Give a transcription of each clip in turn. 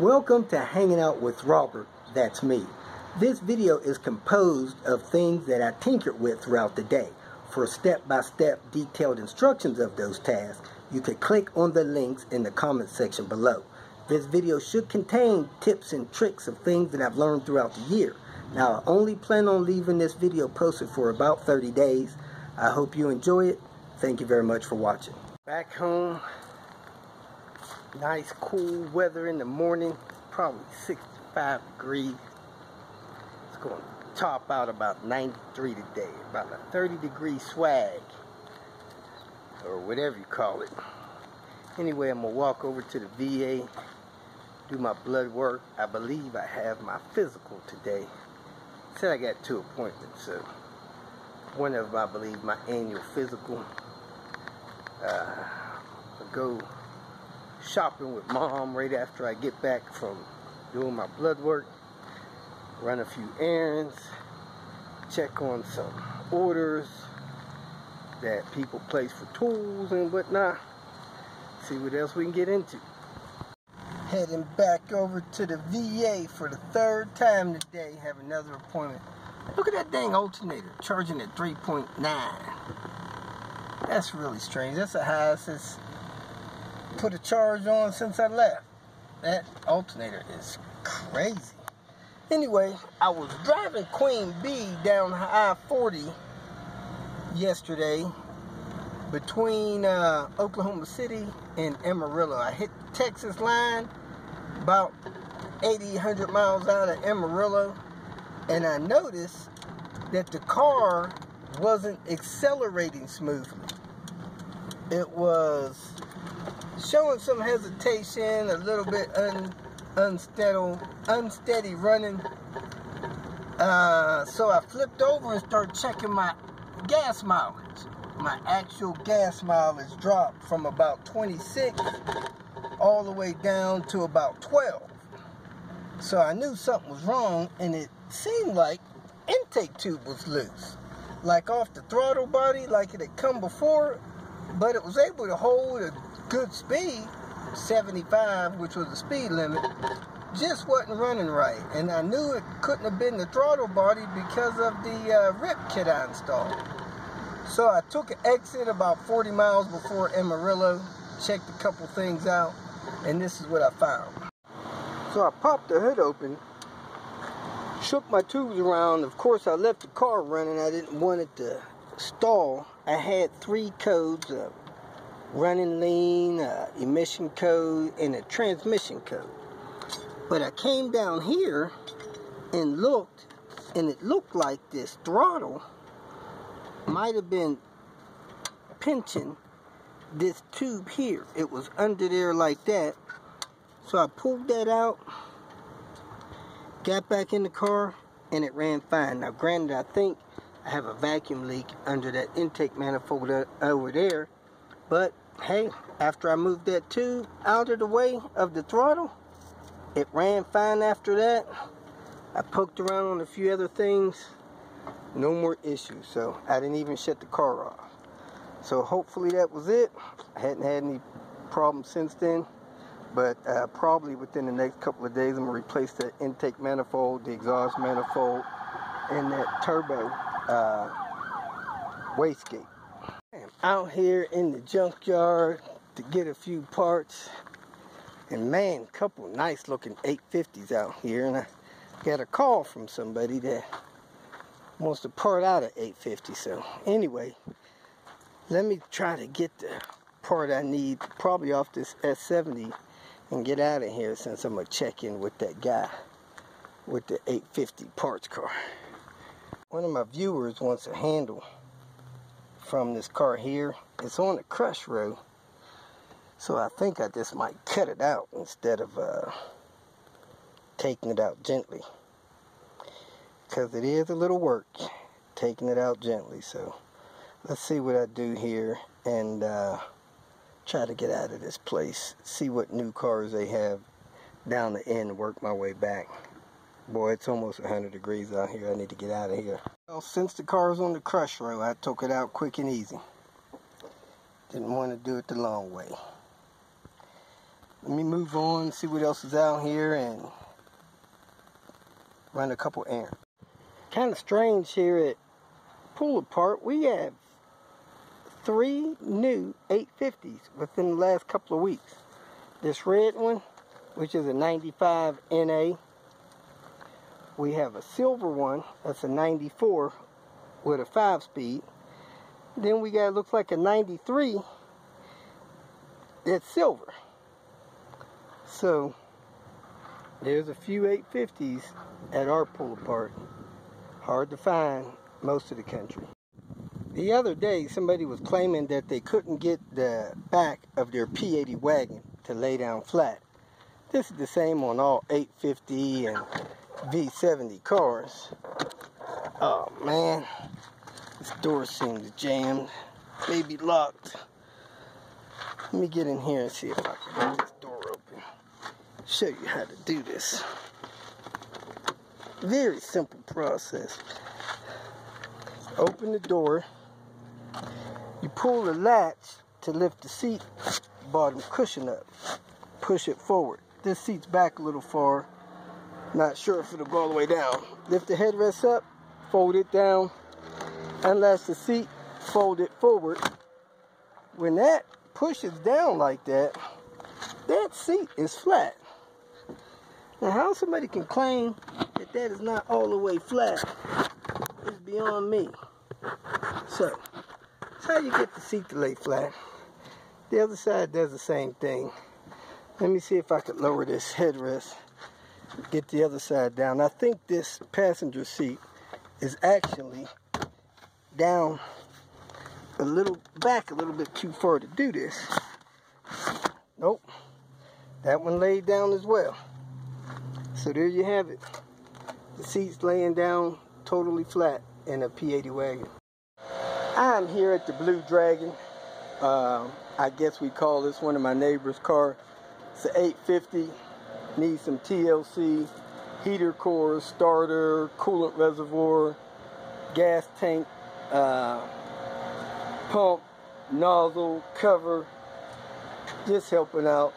Welcome to Hanging Out with Robert, that's me. This video is composed of things that I tinkered with throughout the day. For step-by-step detailed instructions of those tasks, you can click on the links in the comment section below. This video should contain tips and tricks of things that I've learned throughout the year. Now, I only plan on leaving this video posted for about 30 days. I hope you enjoy it. Thank you very much for watching. Back home. Nice cool weather in the morning, probably 65 degrees. It's going to top out about 93 today, about a 30-degree swag, or whatever you call it. Anyway, I'm going to walk over to the VA, do my blood work. I believe I have my physical today. Said I got 2 appointments, so one of them, I believe, my annual physical. I'll go shopping with Mom right after I get back from doing my blood work, run a few errands, check on some orders that people place for tools and whatnot, see what else we can get into. Heading back over to the VA for the 3rd time today, have another appointment. Look at that dang alternator, charging at 3.9. That's really strange. That's the highest it's put a charge on since I left. That alternator is crazy. Anyway, I was driving Queen Bee down I-40 yesterday between Oklahoma City and Amarillo. I hit the Texas line about 100 miles out of Amarillo, and I noticed that the car wasn't accelerating smoothly. It was showing some hesitation, a little bit unsteady running. So I flipped over and started checking my gas mileage. My actual gas mileage dropped from about 26 all the way down to about 12. So I knew something was wrong, and it seemed like intake tube was loose. Like off the throttle body, like it had come before, but it was able to hold a good speed, 75, which was the speed limit, just wasn't running right. And I knew it couldn't have been the throttle body because of the rip kit I installed. So I took an exit about 40 miles before Amarillo, checked a couple things out, and this is what I found. So I popped the hood open, shook my tubes around. Of course, I left the car running. I didn't want it to stall. I had 3 codes: running lean, emission code, and a transmission code. But I came down here and looked, and it looked like this throttle might have been pinching this tube here. It was under there like that. So I pulled that out, got back in the car, and it ran fine. Now granted, I think I have a vacuum leak under that intake manifold over there, but hey, after I moved that tube out of the way of the throttle, it ran fine after that. I poked around on a few other things, no more issues. So I didn't even shut the car off. So hopefully that was it. I hadn't had any problems since then, but probably within the next couple of days I'm going to replace the intake manifold, the exhaust manifold, and that turbo wastegate. I'm out here in the junkyard to get a few parts, and man, a couple nice looking 850s out here, and I got a call from somebody that wants to part out an 850. So anyway, let me try to get the part I need probably off this S70 and get out of here, since I'm gonna check in with that guy with the 850 parts car. One of my viewers wants a handle from this car here. It's on the crush row, so I think I just might cut it out instead of taking it out gently, because it is a little work taking it out gently. So let's see what I do here and try to get out of this place, see what new cars they have down the end and work my way back. Boy, it's almost 100 degrees out here. I need to get out of here. Well, since the car is on the crush row, I took it out quick and easy. Didn't want to do it the long way. Let me move on, see what else is out here, and run a couple errands. Kind of strange here at Pull Apart. We have 3 new 850s within the last couple of weeks. This red one, which is a 95 NA. We have a silver one, that's a 94 with a 5-speed. Then we got, looks like a 93 that's silver. So there's a few 850s at our Pull Apart. Hard to find most of the country. The other day somebody was claiming that they couldn't get the back of their P80 wagon to lay down flat. This is the same on all 850 and V70 cars. Oh man, this door seems jammed, maybe locked. Let me get in here and see if I can get this door open. Show you how to do this. Very simple process. Open the door. You pull the latch to lift the seat bottom cushion up. Push it forward. This seat's back a little far. Not sure if it'll go all the way down. Lift the headrest up, fold it down, unlatch the seat, fold it forward. When that pushes down like that, that seat is flat. Now how somebody can claim that that is not all the way flat is beyond me. So, that's how you get the seat to lay flat. The other side does the same thing. Let me see if I could lower this headrest, get the other side down. I think this passenger seat is actually down a little, back a little bit too far to do this. Nope, that one laid down as well. So there you have it. The seat's laying down totally flat in a P80 wagon. I'm here at the Blue Dragon. I guess we call this one of my neighbor's car. It's an 850. Needs some TLC, heater core, starter, coolant reservoir, gas tank, pump, nozzle, cover. Just helping out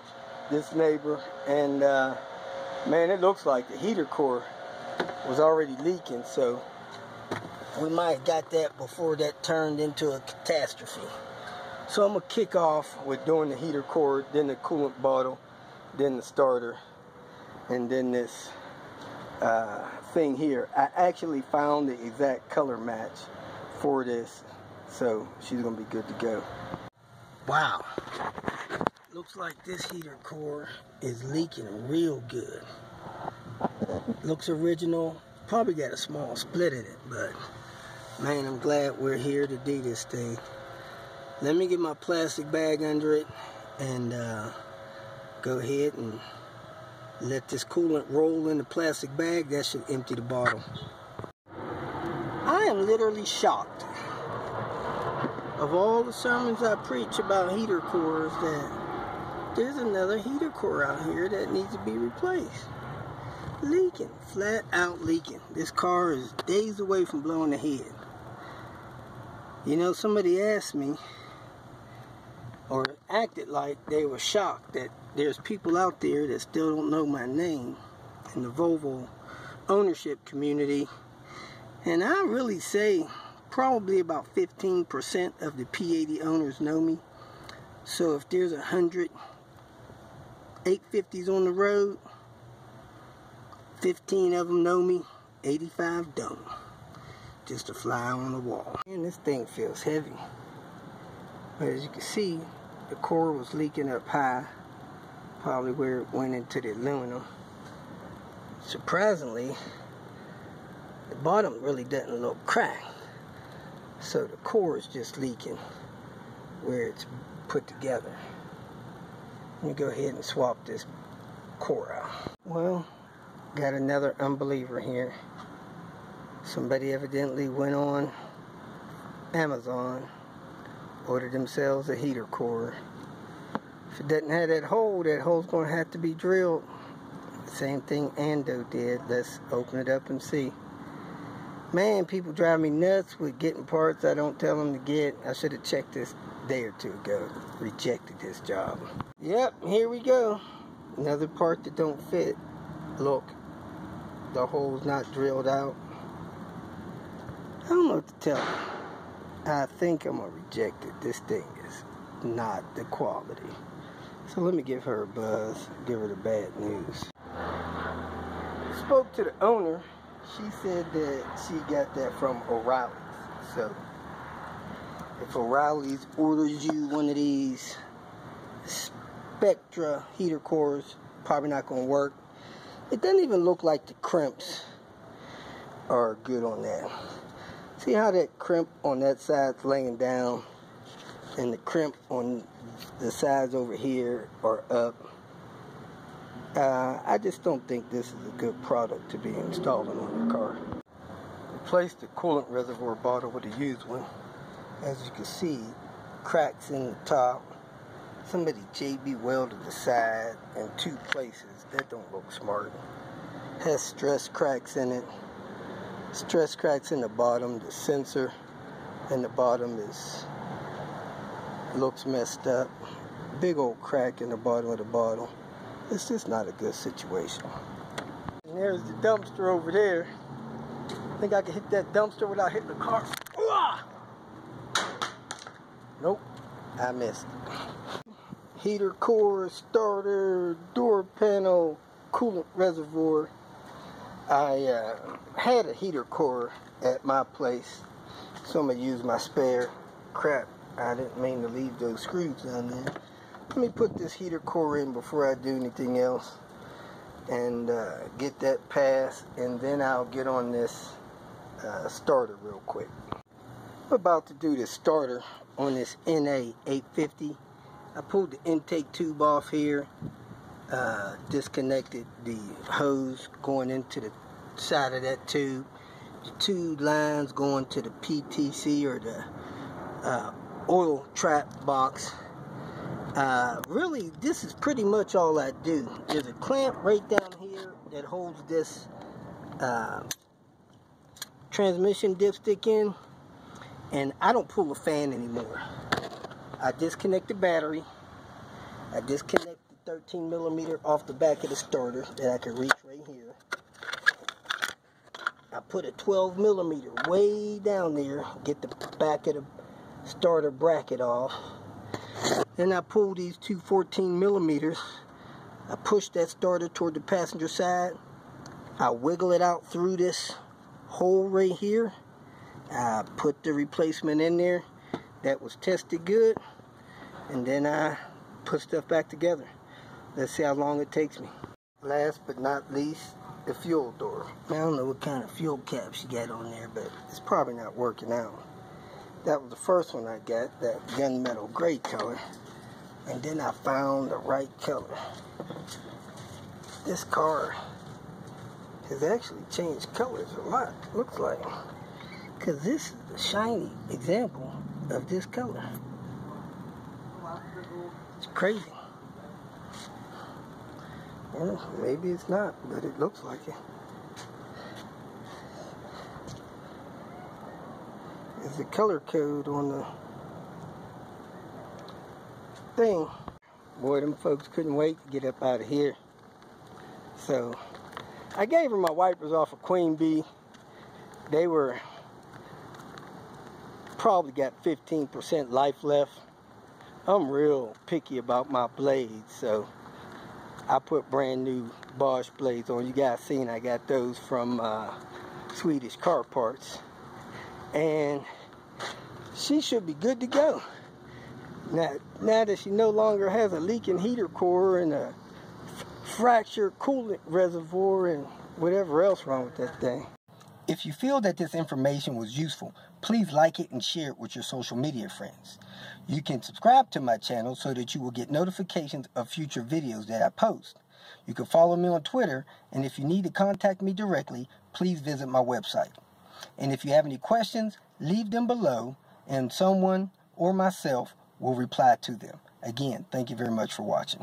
this neighbor. And man, it looks like the heater core was already leaking, so we might have got that before that turned into a catastrophe. So I'm gonna kick off with doing the heater core, then the coolant bottle, then the starter, and then this thing here. I actually found the exact color match for this, so she's gonna be good to go. Wow, looks like this heater core is leaking real good. Looks original, probably got a small split in it, but man, I'm glad we're here to do this thing. Let me get my plastic bag under it and go ahead and let this coolant roll in the plastic bag. That should empty the bottle. I am literally shocked. Of all the sermons I preach about heater cores, that there's another heater core out here that needs to be replaced. Leaking, flat out leaking. This car is days away from blowing the head. You know, somebody asked me, or acted like they were shocked that there's people out there that still don't know my name in the Volvo ownership community. And I really say probably about 15% of the P80 owners know me. So if there's 100 850s on the road, 15 of them know me, 85 don't. Just a fly on the wall. And this thing feels heavy. But as you can see, the core was leaking up high, probably where it went into the aluminum. Surprisingly, the bottom really doesn't look cracked. So the core is just leaking where it's put together. Let me go ahead and swap this core out. Well, got another unbeliever here. Somebody evidently went on Amazon, ordered themselves a heater core. If it doesn't have that hole's going to have to be drilled. Same thing Ando did. Let's open it up and see. Man, people drive me nuts with getting parts I don't tell them to get. I should have checked this a day or two ago. Rejected this job. Yep, here we go. Another part that don't fit. Look, the hole's not drilled out. I don't know what to tell you. I think I'm gonna reject it. This thing is not the quality. So let me give her a buzz, give her the bad news. Spoke to the owner. She said that she got that from O'Reilly's. So if O'Reilly's orders you one of these Spectra heater cores, probably not gonna work. It doesn't even look like the crimps are good on that. See how that crimp on that side's laying down and the crimp on the sides over here are up? I just don't think this is a good product to be installing on your car. Replace the coolant reservoir bottle with a used one. As you can see, cracks in the top. Somebody JB welded the side in 2 places. That don't look smart. Has stress cracks in it. Stress cracks in the bottom. The sensor in the bottom looks messed up. Big old crack in the bottom of the bottle. It's just not a good situation. And there's the dumpster over there. I think I can hit that dumpster without hitting the car. Nope, I missed it. Heater core, starter, door panel, coolant reservoir. I had a heater core at my place, so I'm gonna use my spare. Crap, I didn't mean to leave those screws down there. Let me put this heater core in before I do anything else and get that passed, and then I'll get on this starter real quick. I'm about to do this starter on this NA 850. I pulled the intake tube off here, disconnected the hose going into the side of that tube, the 2 lines going to the PTC or the oil trap box. Really, this is pretty much all I do. There's a clamp right down here that holds this transmission dipstick in, and I don't pull a fan anymore. I disconnect the battery. I disconnect the 13mm off the back of the starter that I can reach right here. I put a 12mm way down there, get the back of the starter bracket off. Then I pull these 2 14mm. I push that starter toward the passenger side. I wiggle it out through this hole right here. I put the replacement in there that was tested good, and then I put stuff back together. Let's see how long it takes me. Last but not least, the fuel door. I don't know what kind of fuel cap she got on there, but it's probably not working out. That was the first one I got, that gunmetal gray color, and then I found the right color. This car has actually changed colors a lot, looks like, because this is a shiny example of this color. It's crazy. Well, maybe it's not, but it looks like it. There's the color code on the thing. Boy, them folks couldn't wait to get up out of here. So I gave her my wipers off of Queen Bee. They were probably got 15% life left. I'm real picky about my blades, so I put brand new Bosch blades on. You guys seen I got those from Swedish Car Parts, and she should be good to go. Now that she no longer has a leaking heater core and a fractured coolant reservoir and whatever else wrong with that thing. If you feel that this information was useful, please like it and share it with your social media friends. You can subscribe to my channel so that you will get notifications of future videos that I post. You can follow me on Twitter, and if you need to contact me directly, please visit my website. And if you have any questions, leave them below, and someone or myself will reply to them. Again, thank you very much for watching.